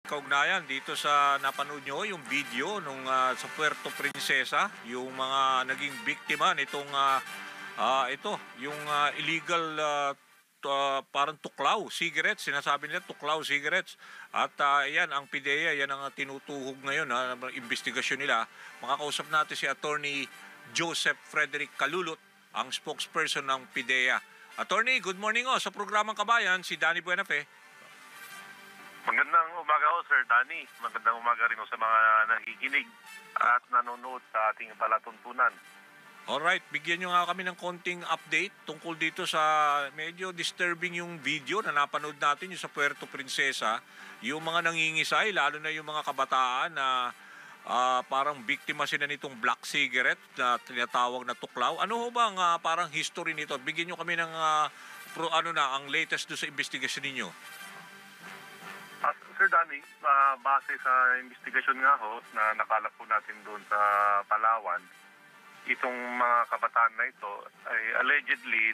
Kaugnayan dito sa napanood nyo yung video nung sa Puerto Princesa, yung mga naging biktima nitong ito, yung illegal parang tuklaw, cigarettes, sinasabi nila tuklaw cigarettes. At yan, ang PIDEA, yan ang tinutuhog ngayon, investigasyon nila. Makakausap natin si Attorney Joseph Frederick Calulot, ang spokesperson ng PIDEA. Attorney, good morning sa programang Kabayan, si Danny Buenafe. Magandang umaga ho, Sir Danny. Magandang umaga rin ho sa mga nakikinig at nanonood sa ating palatuntunan. Alright, bigyan nyo nga kami ng konting update tungkol dito sa medyo disturbing yung video na napanood natin yung sa Puerto Princesa. Yung mga nangingisay, lalo na yung mga kabataan na parang biktima sila nitong black cigarette na tinatawag na tuklaw. Ano ho ba ang parang history nito? Bigyan nyo kami ng ang latest do sa investigasyon ninyo. Sir Danny, base sa investigasyon nga ho na nakalap po natin doon sa Palawan, itong mga kabataan na ito ay allegedly